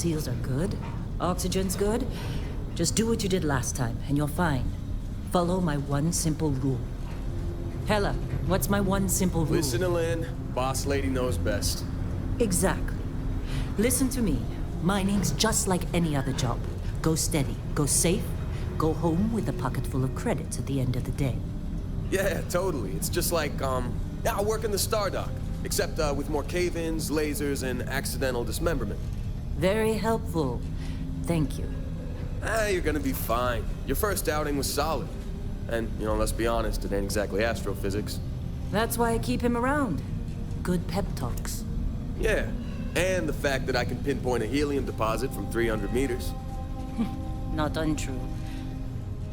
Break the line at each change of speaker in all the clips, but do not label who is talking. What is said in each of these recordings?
seals are good, oxygen's good, just do what you did last time, and you're fine. Follow my one simple rule. Hella, what's my one simple rule?
Listen to Lynn. Boss lady knows best.
Exactly. Listen to me. Mining's just like any other job. Go steady, go safe, go home with a pocket full of credits at the end of the day.
Yeah, totally. It's just like, I work in the Star Dock. Except with more cave-ins, lasers, and accidental dismemberment.
Very helpful. Thank you.
You're gonna be fine. Your first outing was solid. And, let's be honest, it ain't exactly astrophysics.
That's why I keep him around. Good pep talks.
Yeah, and the fact that I can pinpoint a helium deposit from 300 meters.
Not untrue.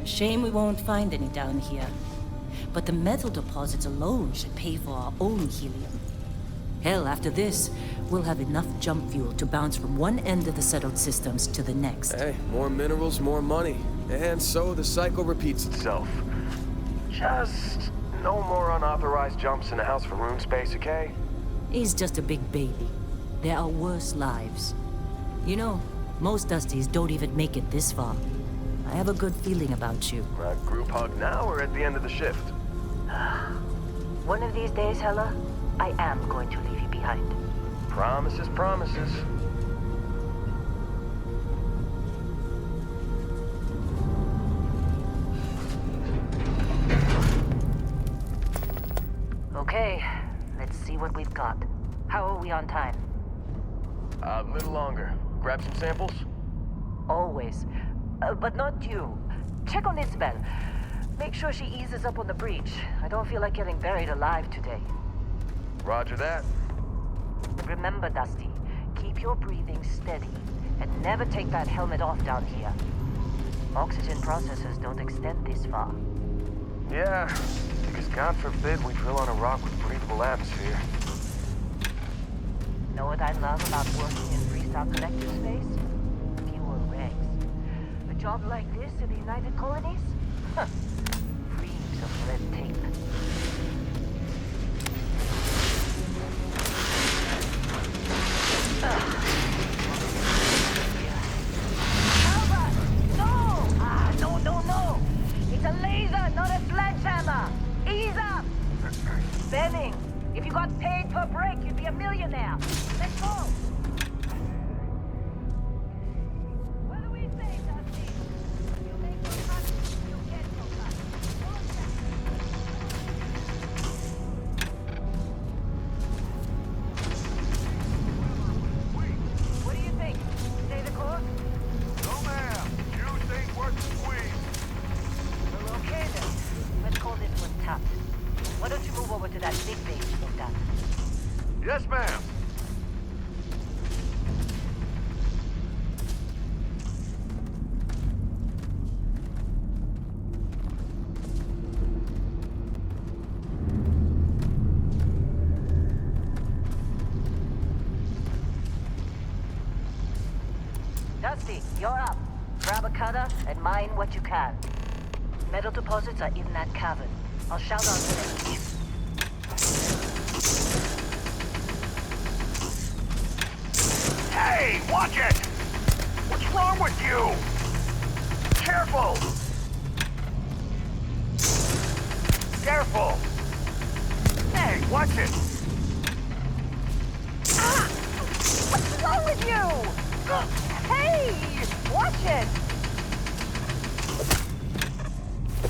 A shame we won't find any down here. But the metal deposits alone should pay for our own helium. Hell, after this, we'll have enough jump fuel to bounce from one end of the settled systems to the next.
Hey, more minerals, more money. And so the cycle repeats itself. Just no more unauthorized jumps in the house for room space, okay?
He's just a big baby. There are worse lives. You know, most Dusties don't even make it this far. I have a good feeling about you.
A group hug now or at the end of the shift?
One of these days, Hella, I am going to leave you behind.
Promises, promises.
Okay, let's see what we've got. How are we on time?
A little longer. Grab some samples?
Always. But not you. Check on Isabel. Make sure she eases up on the breach. I don't feel like getting buried alive today.
Roger that.
Remember, Dusty, keep your breathing steady and never take that helmet off down here. Oxygen processors don't extend this far.
Yeah, because God forbid we drill on a rock with breathable atmosphere.
Know what I love about working in Freestyle Collective space? Fewer regs. A job like this in the United Colonies? Huh. Reams of red tape. Albert! No! No! It's a laser, not a sledgehammer! Ease up! Benning, if you got paid per break, you'd be a millionaire. Let's go! What do we say, Dusty? You make your cut, you get your cut. What do you think? Stay the course?
No, ma'am. Juice ain't worth the squeeze.
Well, okay then. Let's call this one tapped. Why don't you move over to that big base you looked at?
Yes, ma'am.
Dusty, you're up. Grab a cutter and mine what you can. Metal deposits are in that cavern. I'll shout out to them.
Hey, watch it! What's wrong with you? Careful! Careful! Hey, watch it!
Ah! What's wrong with you? Hey! Watch it!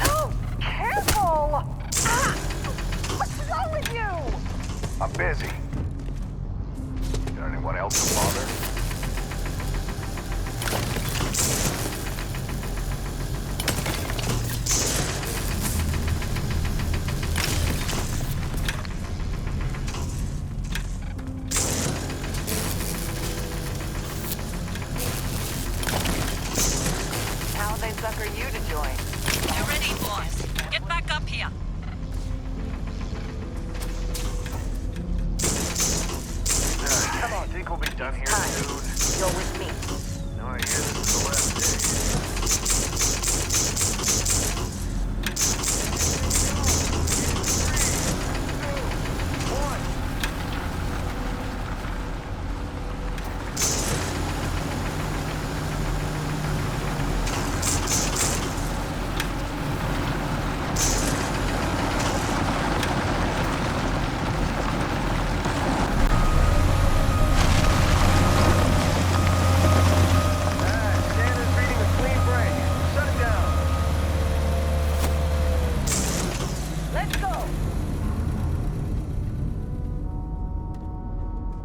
Oh, careful! Ah! What's wrong with you?
I'm busy. Got anyone else to bother?
How they sucker you to join?
You're ready, boys. Get back up here.
Come on, think we'll be done here
Time.
soon.
You're with me.
No, I hear this is the last day. One.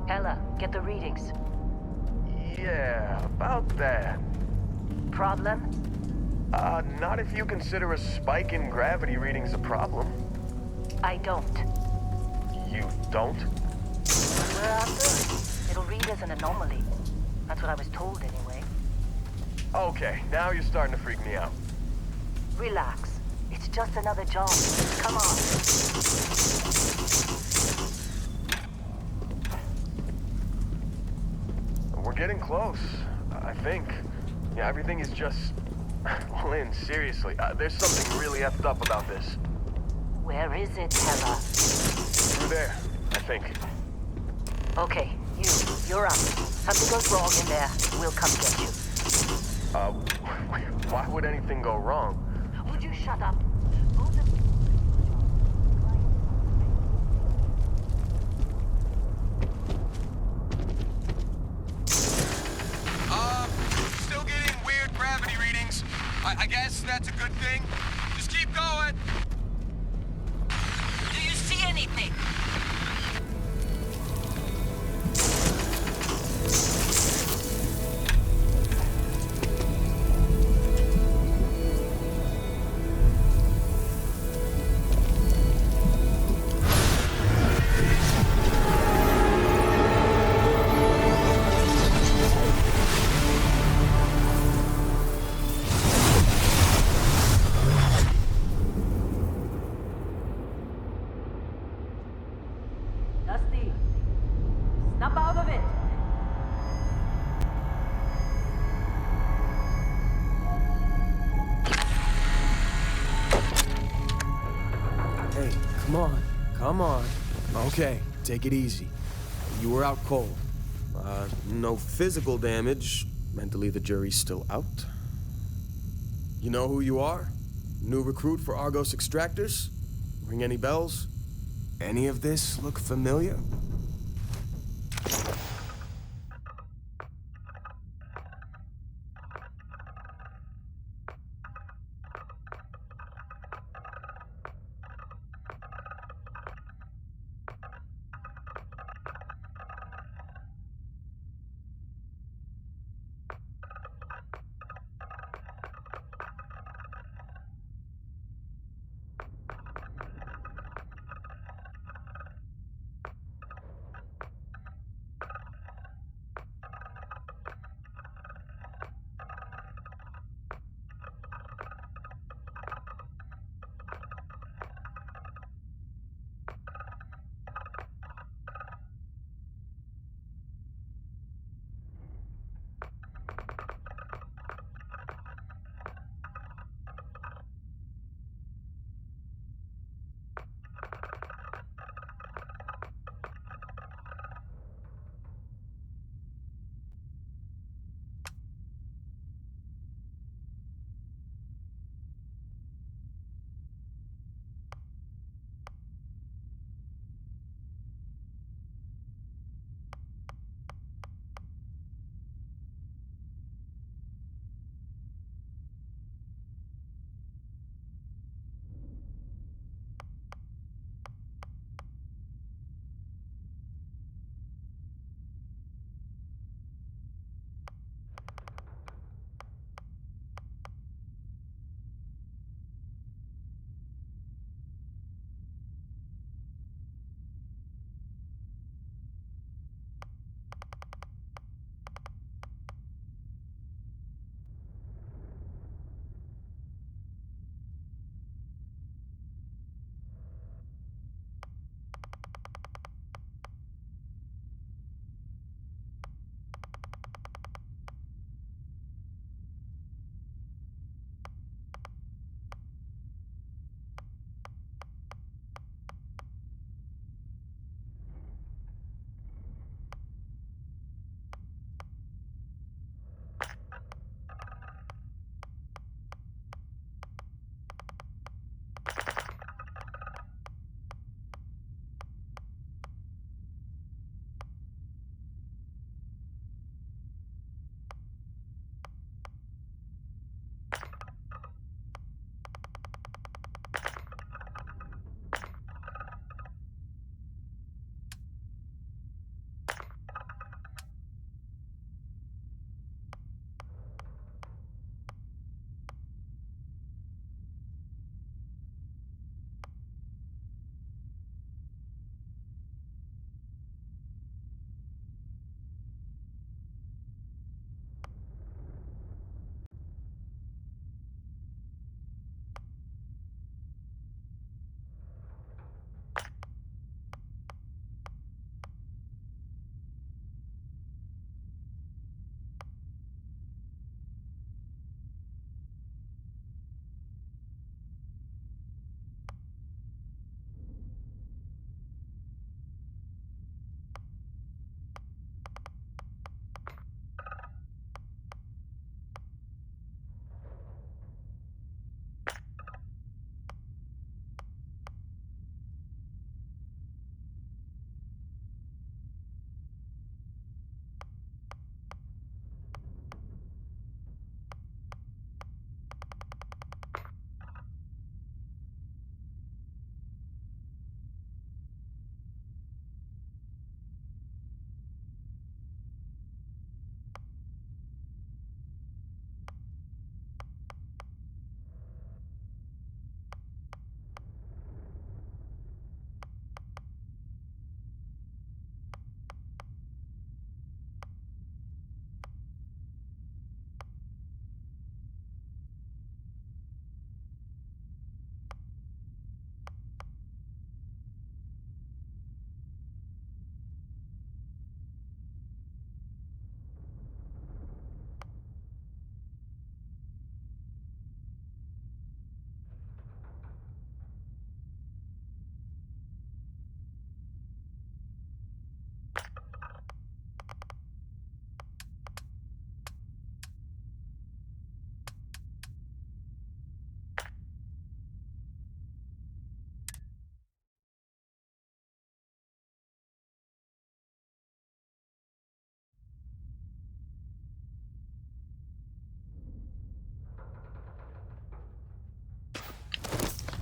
Ella, get the readings.
Yeah, about that.
Problem?
Not if you consider a spike in gravity readings a problem.
I don't.
You don't?
We're after. It'll read as an anomaly. That's what I was told anyway.
Okay, now you're starting to freak me out.
Relax. It's just another job. Come on.
We're getting close, I think. Yeah, everything is just... Lynn, seriously, there's something really effed up about this.
Where is it, Ella?
Through there, I think.
Okay, you're up. Something goes wrong in there, we'll come get you.
Why would anything go wrong?
Would you shut up?
Still getting weird gravity readings. I guess that's a good thing. Just keep going.
Do you see anything?
Dusty, snap out of it.
Hey, come on. Come on. Okay, take it easy. You were out cold. No physical damage. Mentally, the jury's still out. You know who you are? New recruit for Argos Extractors? Ring any bells? Any of this look familiar?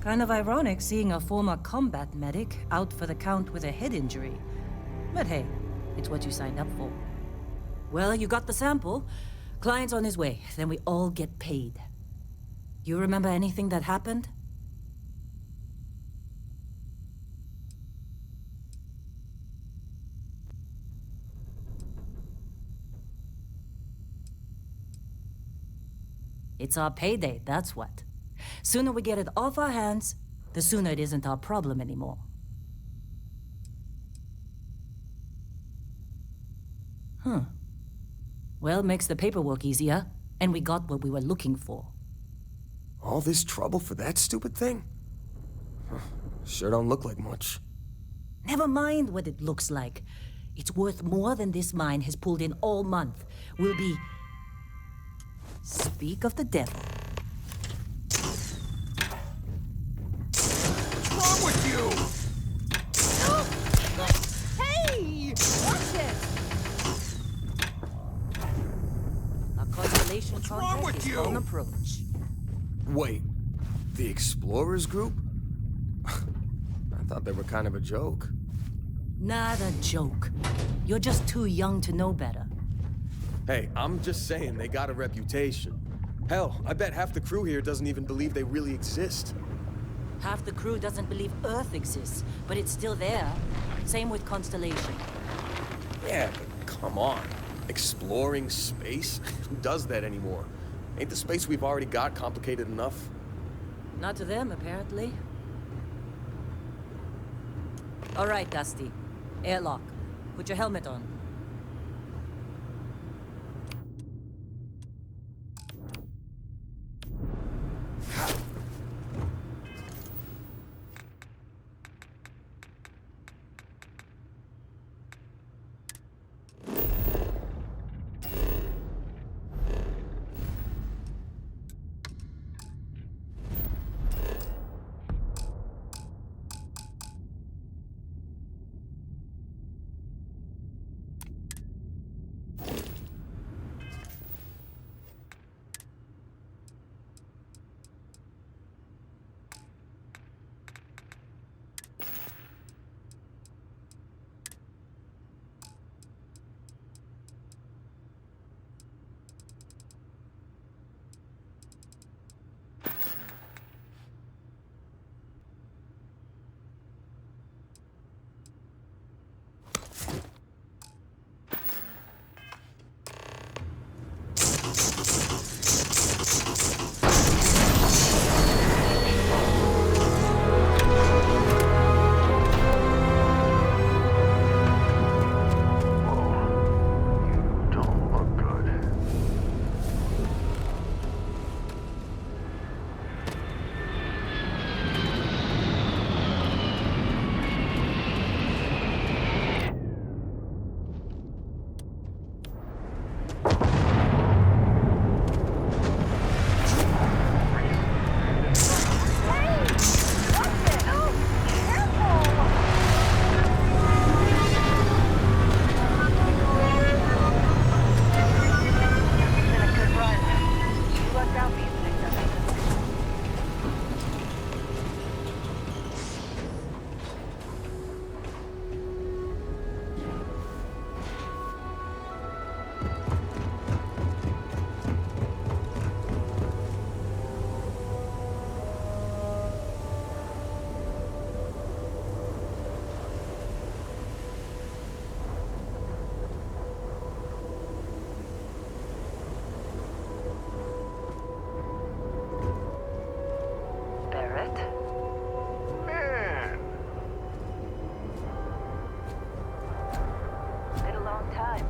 Kind of ironic seeing a former combat medic out for the count with a head injury. But hey, it's what you signed up for. Well, you got the sample. Client's on his way, then we all get paid. You remember anything that happened? It's our payday, that's what. Sooner we get it off our hands, the sooner it isn't our problem anymore. Huh. Well, makes the paperwork easier, and we got what we were looking for.
All this trouble for that stupid thing? Huh, sure don't look like much.
Never mind what it looks like. It's worth more than this mine has pulled in all month. We'll be... Speak of the devil.
What's wrong with you?
Hey! Watch it!
Our constellation
wrong
contract
with
is
you?
on approach.
Wait, the Explorers group? I thought they were kind of a joke.
Not a joke. You're just too young to know better.
Hey, I'm just saying they got a reputation. Hell, I bet half the crew here doesn't even believe they really exist.
Half the crew doesn't believe Earth exists, but it's still there. Same with Constellation.
Yeah, but come on. Exploring space? Who does that anymore? Ain't the space we've already got complicated enough?
Not to them, apparently. All right, Dusty. Airlock. Put your helmet on.
Don't look good.
Hey! Watch it! Oh, careful! It's been a good run. You lucked out being picked up. Barrett?
Man,
Been a long time.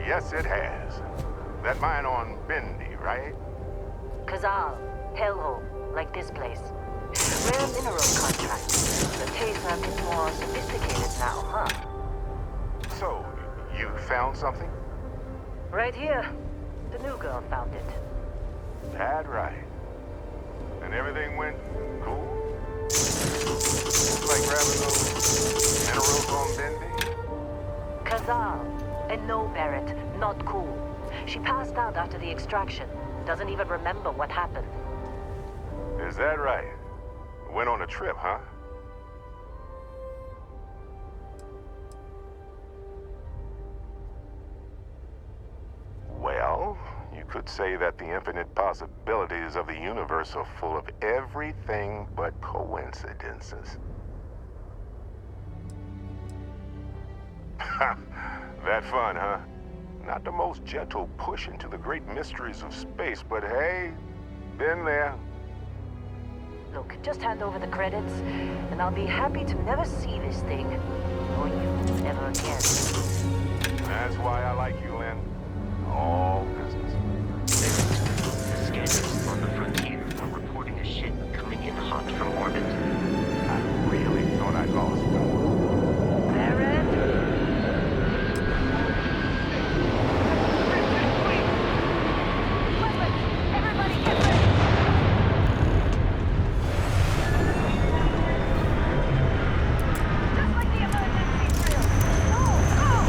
yes it has. That mine on Bendy, right?
Kazal. Hellhole. Like this place. Rare mineral contract. The taser is more sophisticated now, huh?
So, you found something?
Right here. The new girl found it.
That right. And everything went cool? Like grabbing those minerals on Bendy?
Kazal. And no, Barrett. Not cool. She passed out after the extraction. Doesn't even remember what happened.
Is that right? Went on a trip, huh? Well, you could say that the infinite possibilities of the universe are full of everything but coincidences. That fun, huh? Not the most gentle push into the great mysteries of space, but hey, been there.
Look, just hand over the credits, and I'll be happy to never see this thing. Or you ever again.
That's why I like you, Lynn. All business.
The scanners on the frontier are reporting a ship coming in hot from orbit.
I really thought I lost one.
Barrett? Weapons! Everybody get ready! Just like the emergency drill! Go! Go!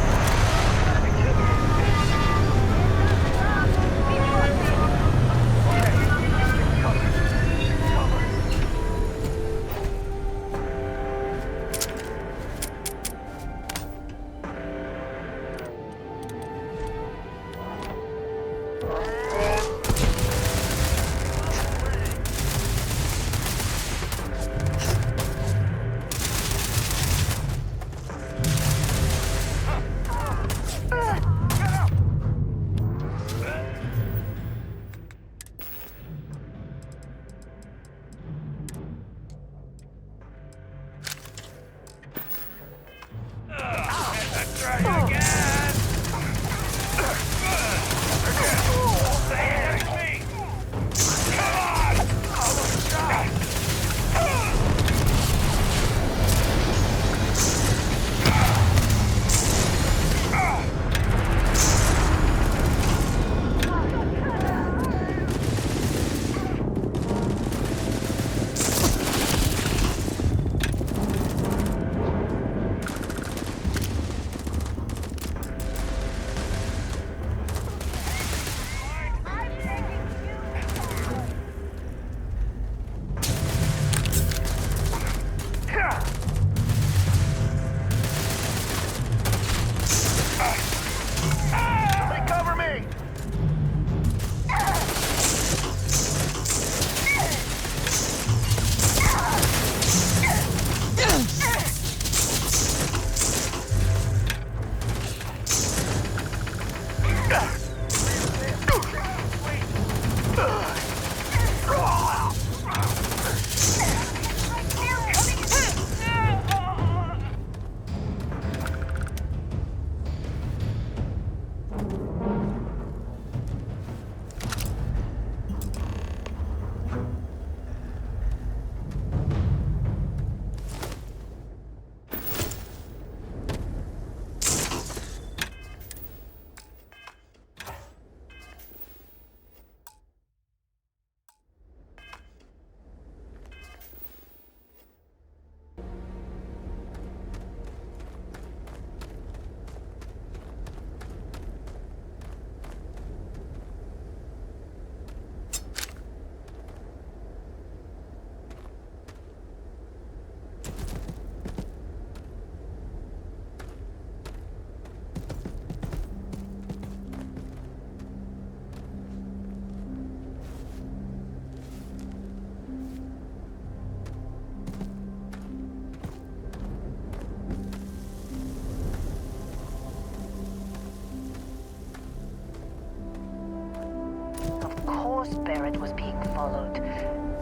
Barrett was being followed.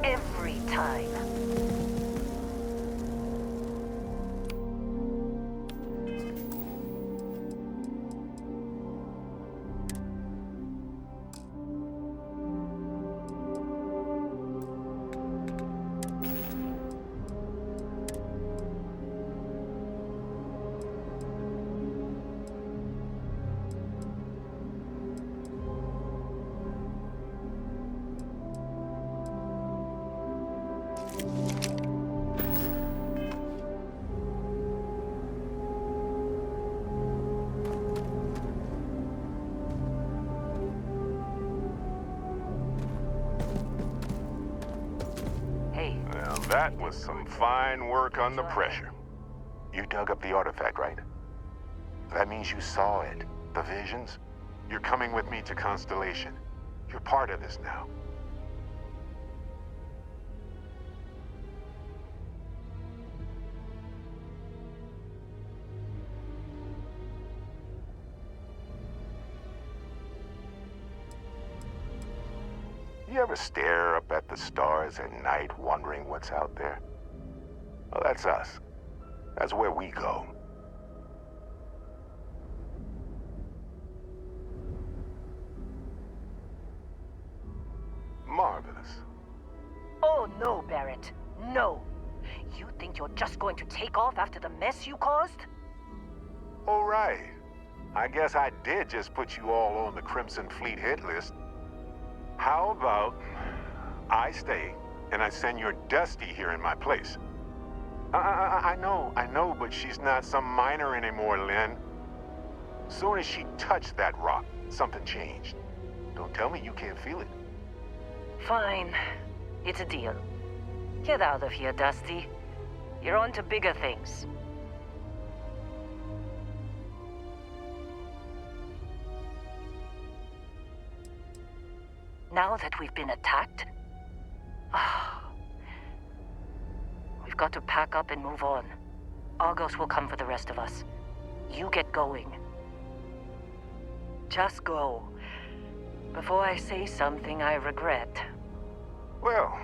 Every time.
That was some fine work under pressure. You dug up the artifact, right? That means you saw it. The visions? You're coming with me to Constellation. You're part of this now. You ever stare up at the stars at night wondering what's out there? Well, that's us. That's where we go. Marvelous.
Oh, no, Barrett. No. You think you're just going to take off after the mess you caused?
All right. I guess I did just put you all on the Crimson Fleet hit list. How about I stay and I send your Dusty here in my place? I know, but she's not some minor anymore, Lynn. Soon as she touched that rock, something changed. Don't tell me you can't feel it.
Fine. It's a deal. Get out of here, Dusty. You're on to bigger things. Now that we've been attacked, we've got to pack up and move on. Argos will come for the rest of us. You get going. Just go. Before I say something I regret.
Well,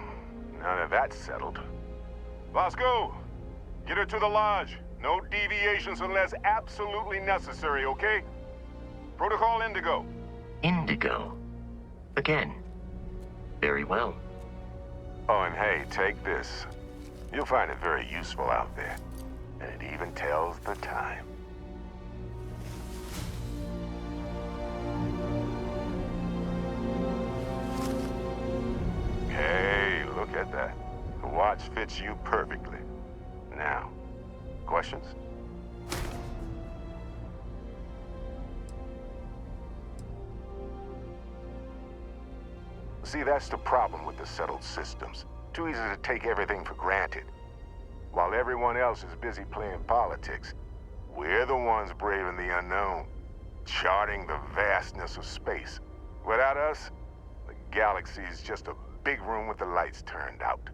now that that's settled. Vasco, get her to the lodge. No deviations unless absolutely necessary, okay? Protocol Indigo.
Indigo. Again. Very well.
Oh, and hey, take this. You'll find it very useful out there. And it even tells the time. Hey, look at that. The watch fits you perfectly. Now, questions? See, that's the problem with the settled systems. Too easy to take everything for granted. While everyone else is busy playing politics, we're the ones braving the unknown, charting the vastness of space. Without us, the galaxy's just a big room with the lights turned out.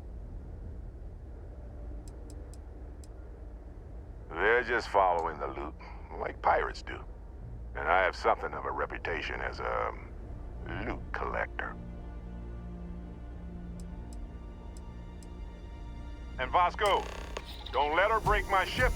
They're just following the loot, like pirates do. And I have something of a reputation as a loot collector. And Vasco, don't let her break my ship.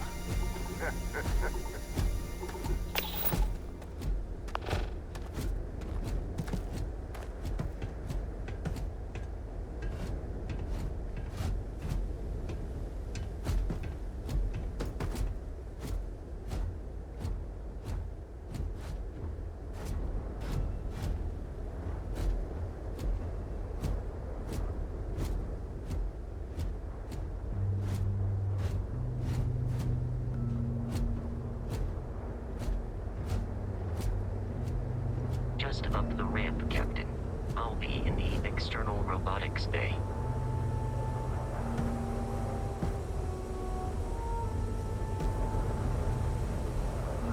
Just up the ramp, Captain. I'll be in the external robotics bay.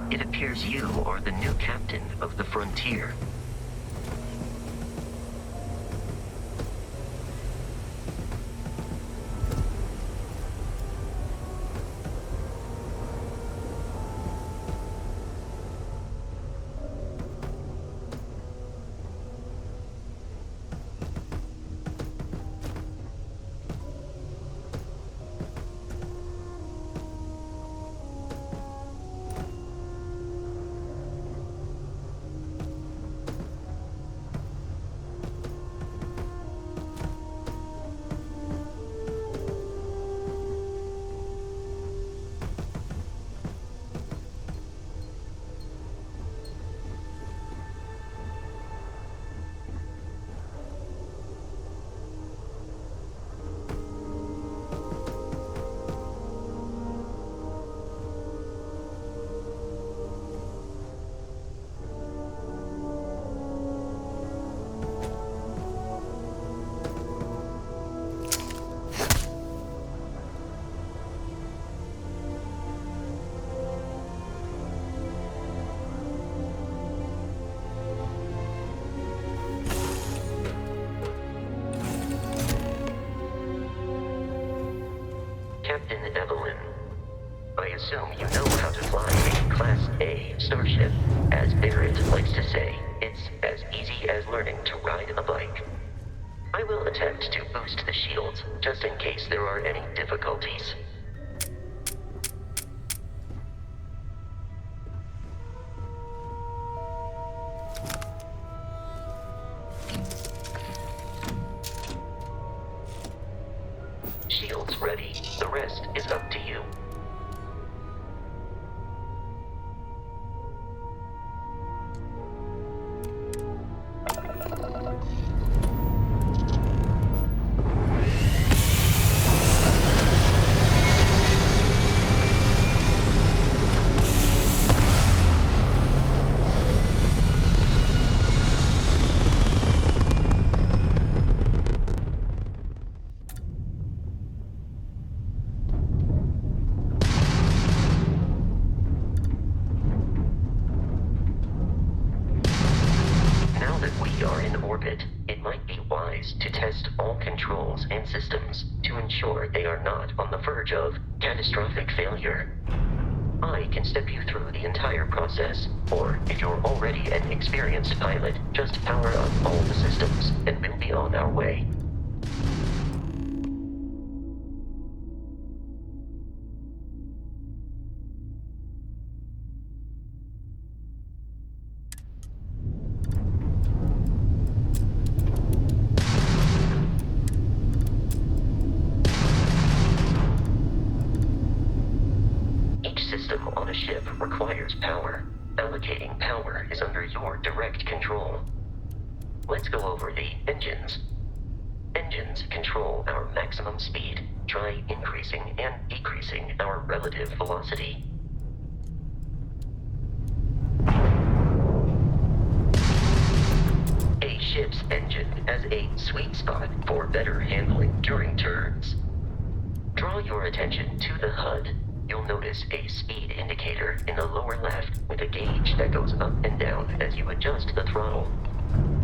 It appears you are the new captain of the Frontier. I assume you know how to fly a Class A starship. As Barrett likes to say, it's as easy as learning to ride a bike. I will attempt to boost the shields, just in case there are any difficulties. Shields ready. The rest is up to you. It might be wise to test all controls and systems to ensure they are not on the verge of catastrophic failure. I can step you through the entire process, or if you're already an experienced pilot, just power up all the systems and we'll be on our way. On a ship requires power. Allocating power is under your direct control. Let's go over the engines. Engines control our maximum speed. Try increasing and decreasing our relative velocity. A ship's engine has a sweet spot for better handling during turns. Draw your attention to the HUD. You'll notice a speed indicator in the lower left with a gauge that goes up and down as you adjust the throttle.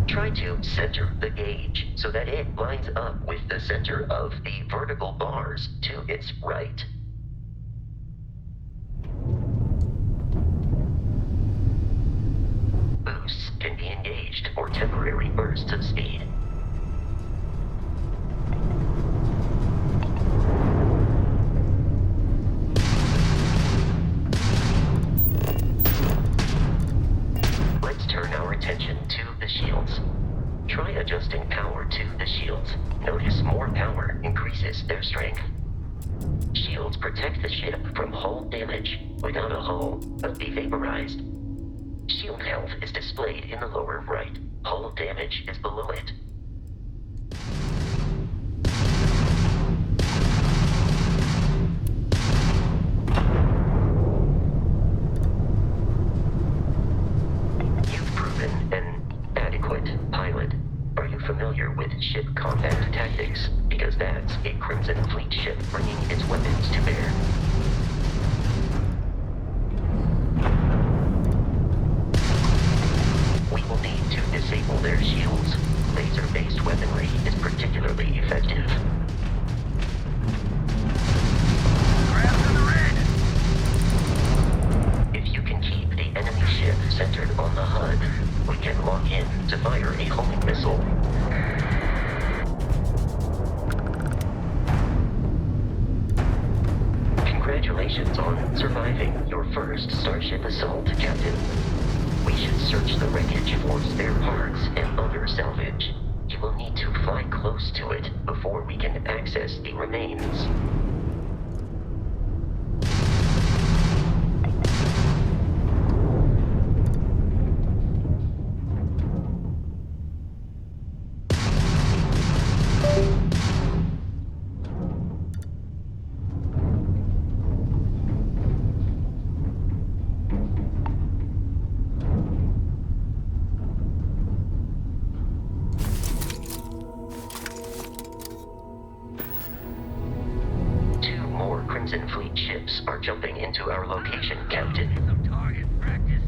Try to center the gauge so that it lines up with the center of the vertical bars to its right. Boosts can be engaged for temporary bursts of speed. Attention to the shields. Try adjusting power to the shields. Notice more power increases their strength. Shields protect the ship from hull damage. Without a hull, but be vaporized. Shield health is displayed in the lower right. Hull damage is below it. Familiar with ship combat tactics, because that's a Crimson Fleet ship bringing its weapons to bear. We will need to disable their shields. Laser-based weaponry is particularly effective. If you can keep the enemy ship centered on the HUD, we can lock in to fire a homing missile. Congratulations on surviving your first Starship assault, Captain. We should search the wreckage for spare parts and other salvage. You will need to fly close to it before we can access the remains. Crimson Fleet ships are jumping into our location, Captain.
Some target practice.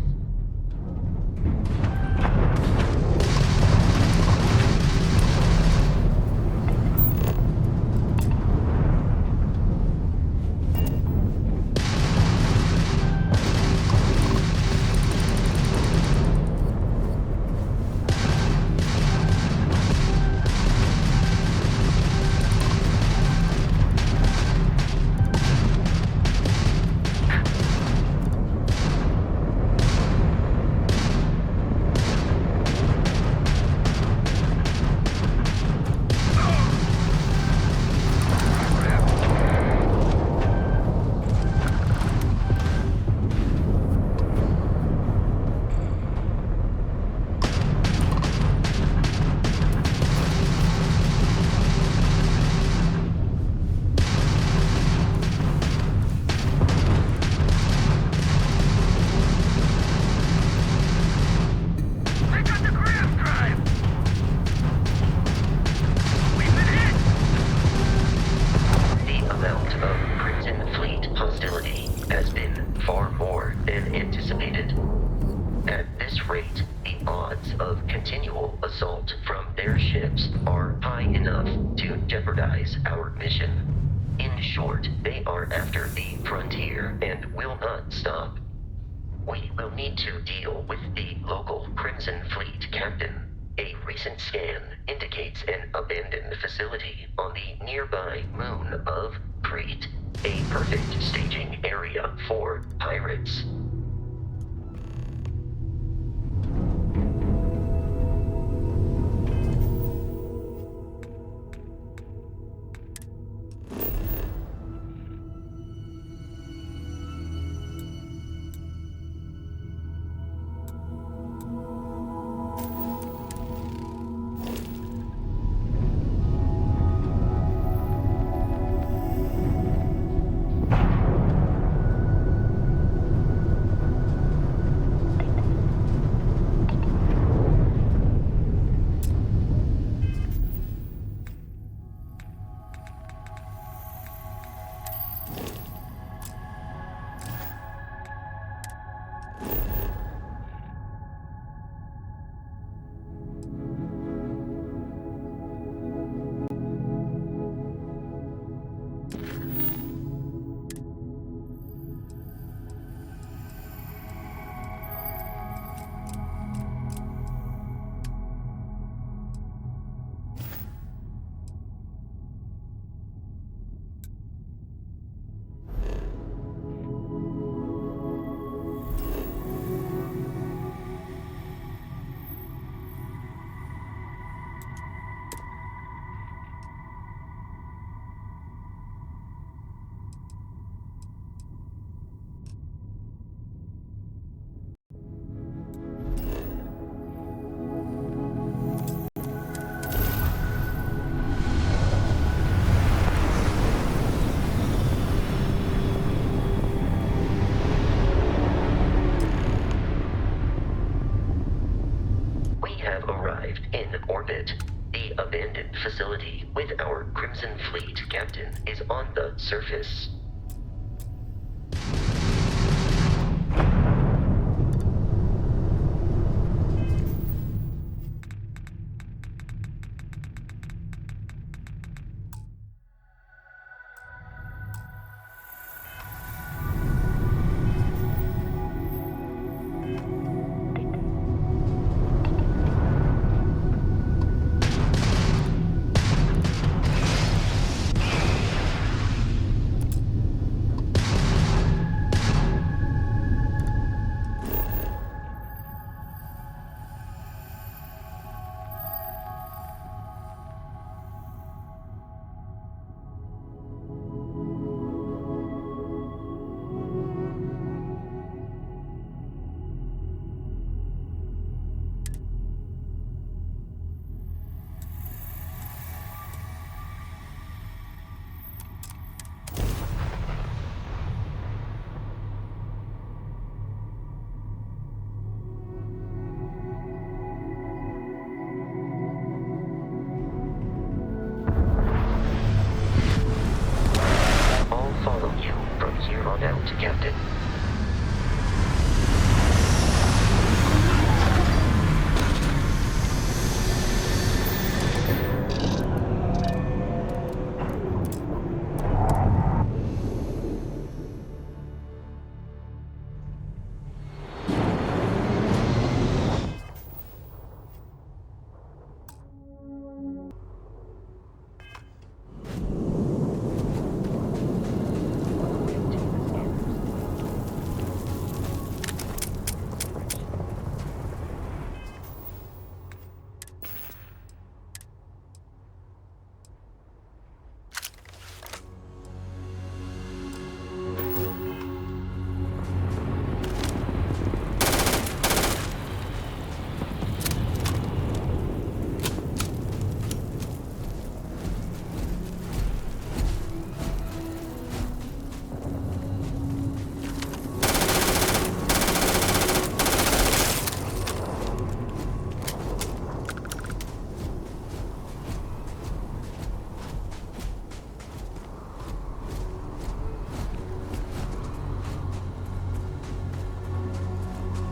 has been far more than anticipated. At this rate, the odds of continual assault from their ships are high enough to jeopardize our mission. In short, they are after the frontier and will not stop. We will need to deal with the local Crimson Fleet captain. A recent scan indicates an abandoned facility on the nearby moon of Crete, a perfect staging area for pirates. In orbit. The abandoned facility with our Crimson Fleet captain is on the surface. Captain.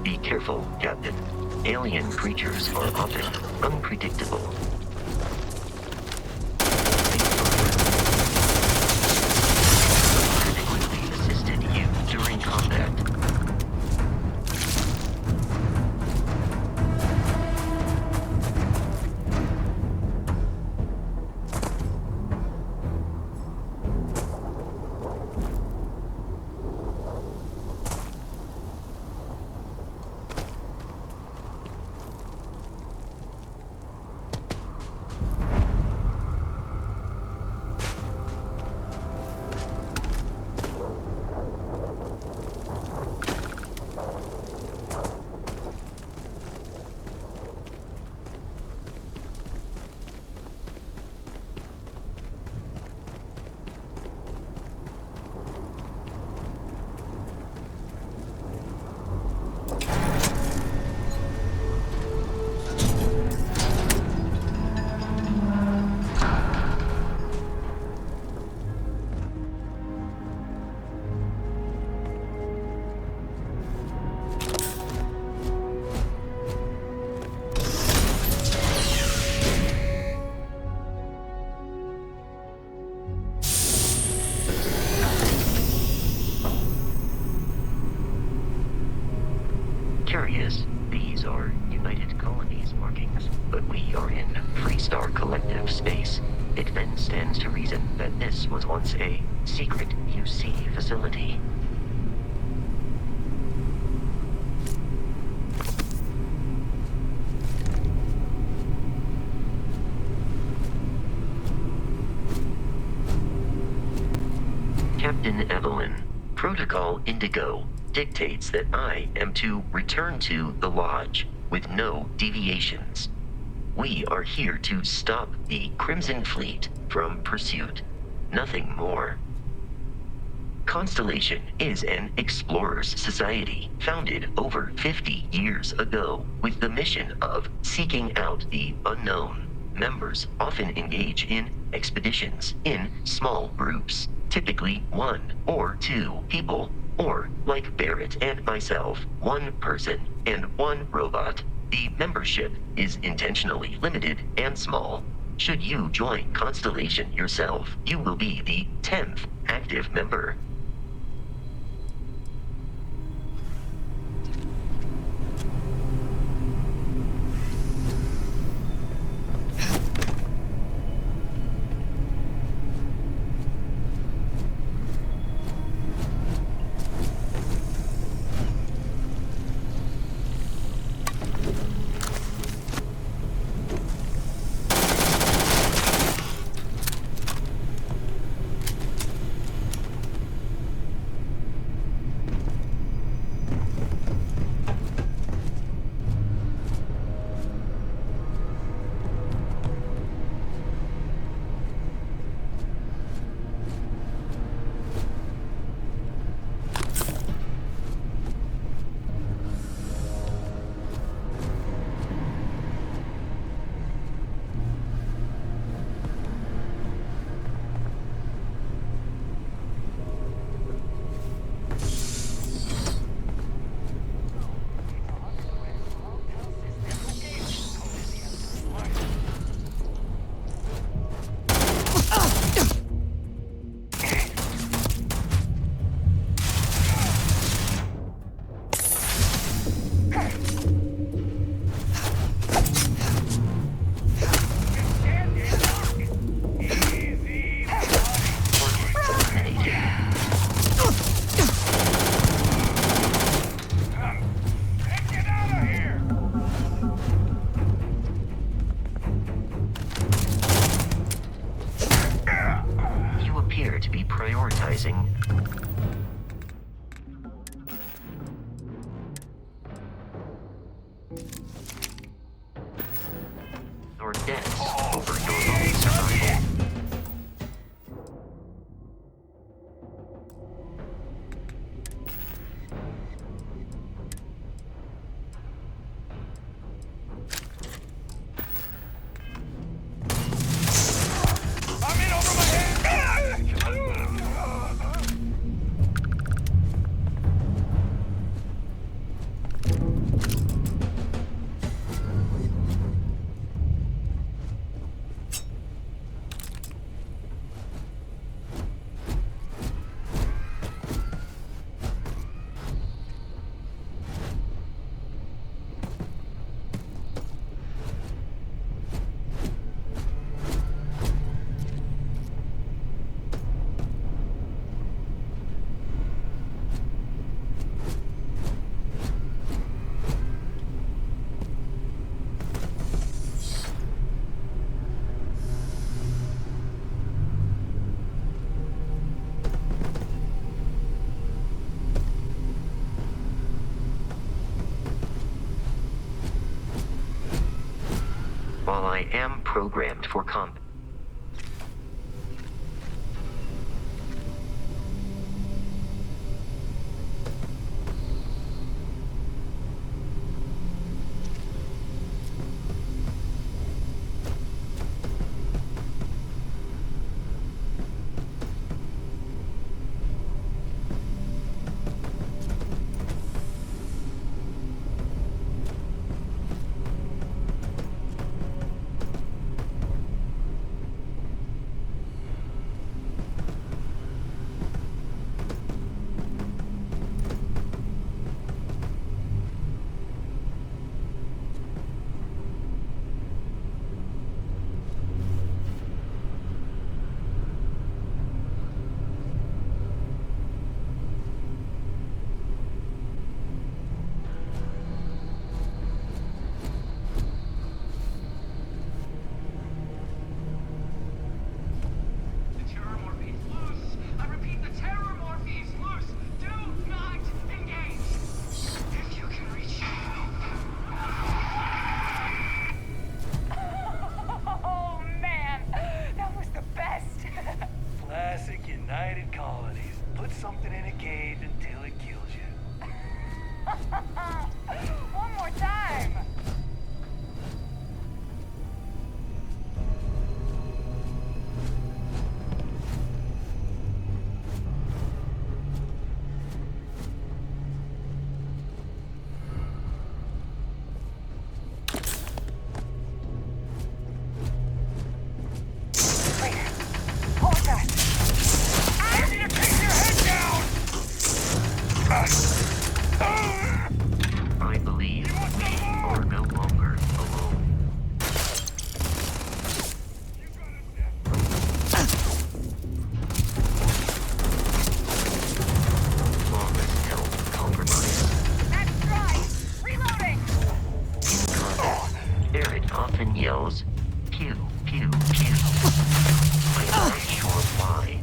Be careful, Captain. Alien creatures are often unpredictable. Adequately assisted you during combat. Curious, these are United Colonies markings, but we are in Freestar Collective space. It then stands to reason that this was once a secret UC facility. Captain Evelyn, Protocol Indigo dictates that I am to return to the Lodge with no deviations. We are here to stop the Crimson Fleet from pursuit. Nothing more. Constellation is an explorers society founded over 50 years ago with the mission of seeking out the unknown. Members often engage in expeditions in small groups, typically 1 or 2 people, or, like Barrett and myself, 1 person and 1 robot. The membership is intentionally limited and small. Should you join Constellation yourself, you will be the 10th active member. prioritizing. Your deaths over your own survival. While I am programmed for combat,
One more time. Wait. Hold fast. I need to take your head down.
I believe we are no longer alone. Flawless health compromise.
That's right. Reloading.
In combat, Barrett often yells, pew, pew, pew. I'm not sure why.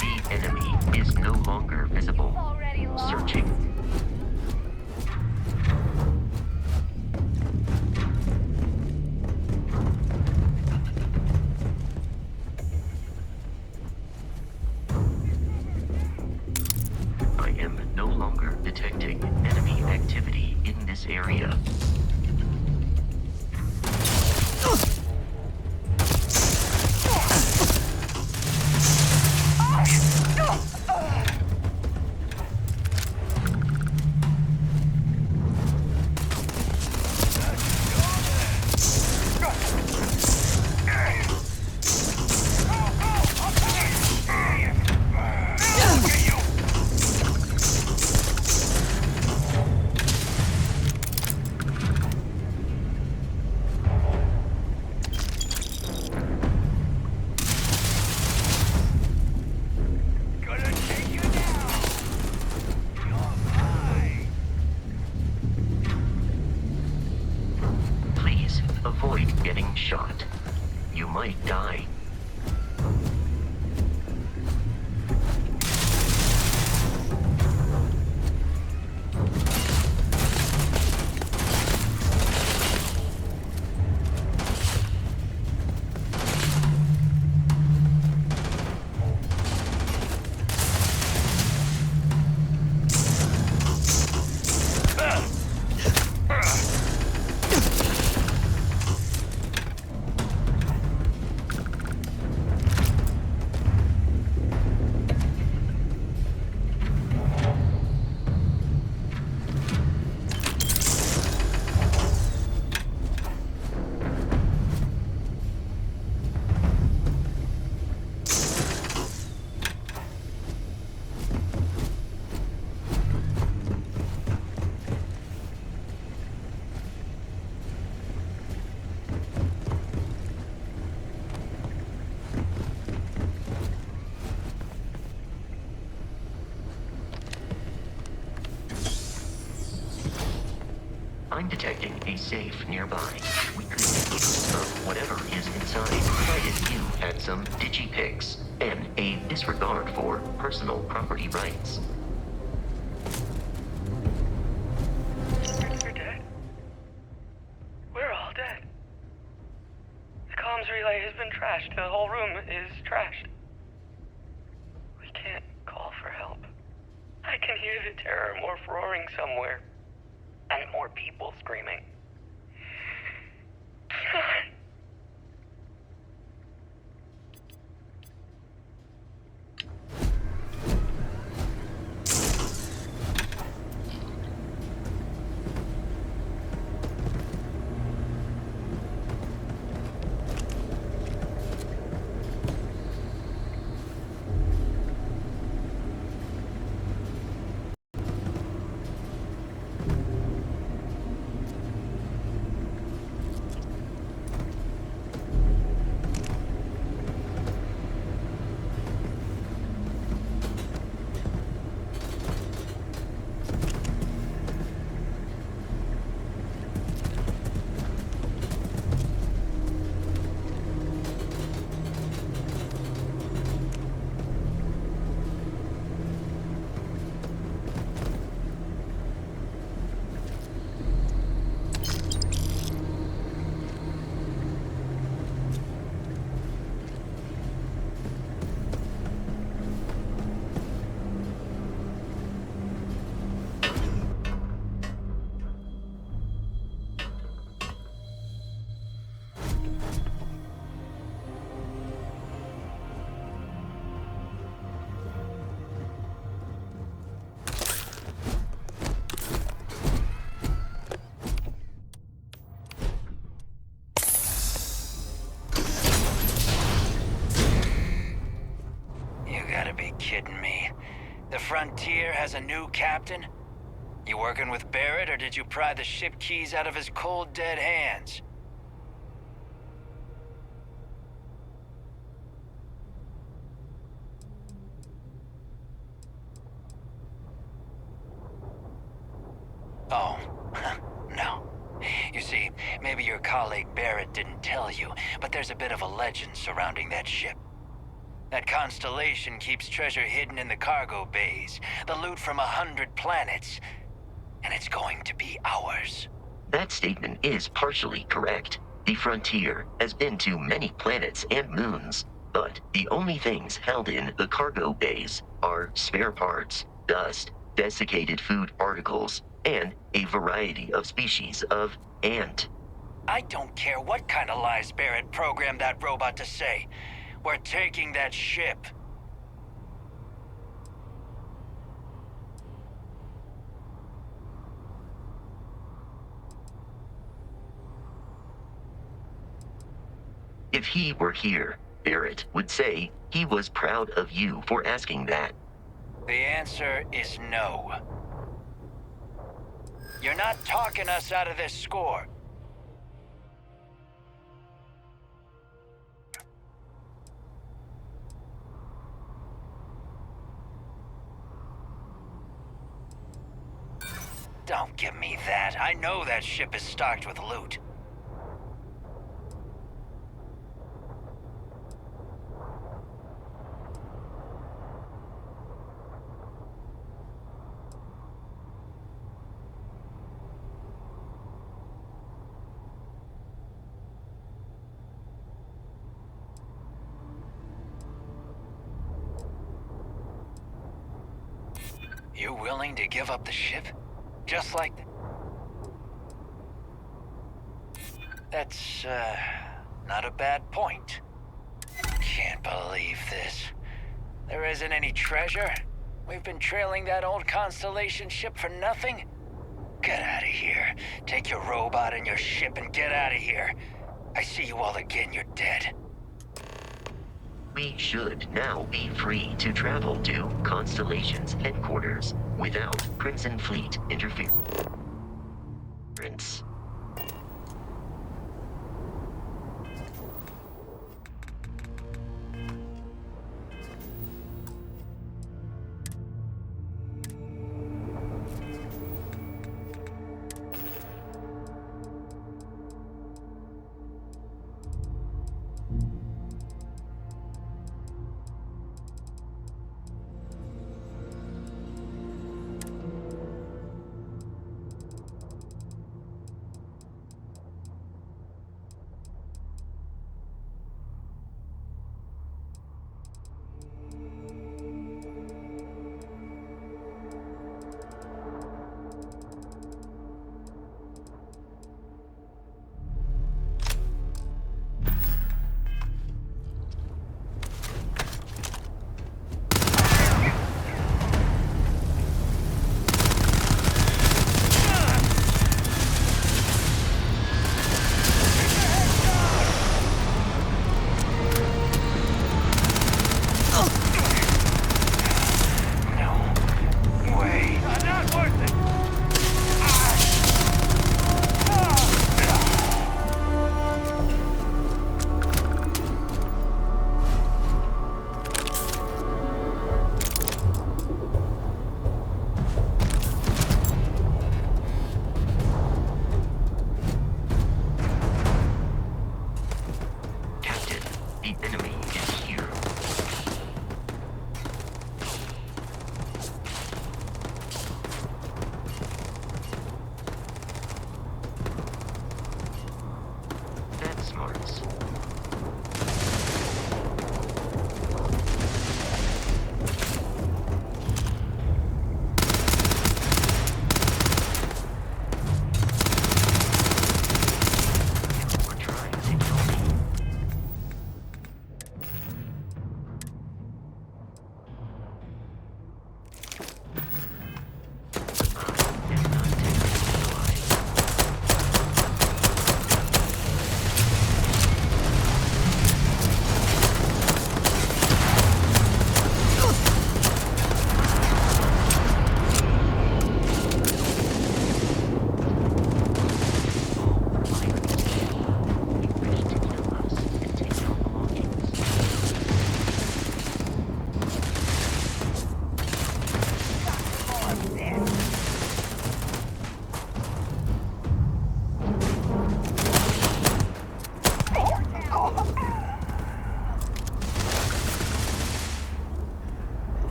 The enemy is no longer visible.
Already lost.
Searching. I am no longer detecting enemy activity in this area. Please avoid getting shot. You might die. detecting a safe nearby. We could make use of whatever is inside, provided you had some digipics and a disregard for personal property rights.
You're dead? We're all dead. The comms relay has been trashed. The whole room is trashed. We can't call for help. I can hear the terror morph roaring somewhere. And more people screaming. God.
Kidding me. The Frontier has a new captain? You working with Barrett, or did you pry the ship keys out of his cold, dead hands? Oh, no. You see, maybe your colleague Barrett didn't tell you, but there's a bit of a legend surrounding that ship. That constellation keeps treasure hidden in the cargo bays, the loot from 100 planets, and it's going to be ours.
That statement is partially correct. The Frontier has been to many planets and moons, but the only things held in the cargo bays are spare parts, dust, desiccated food particles, and a variety of species of ant.
I don't care what kind of lies Barrett programmed that robot to say. We're taking that ship.
If he were here, Barrett would say he was proud of you for asking that.
The answer is no. You're not talking us out of this score. Don't give me that. I know that ship is stocked with loot. You willing to give up the ship? Just like that? That's, not a bad point. Can't believe this. There isn't any treasure? We've been trailing that old Constellation ship for nothing? Get out of here. Take your robot and your ship and get out of here. I see you all again, you're dead.
We should now be free to travel to Constellation's headquarters without Crimson Fleet interference.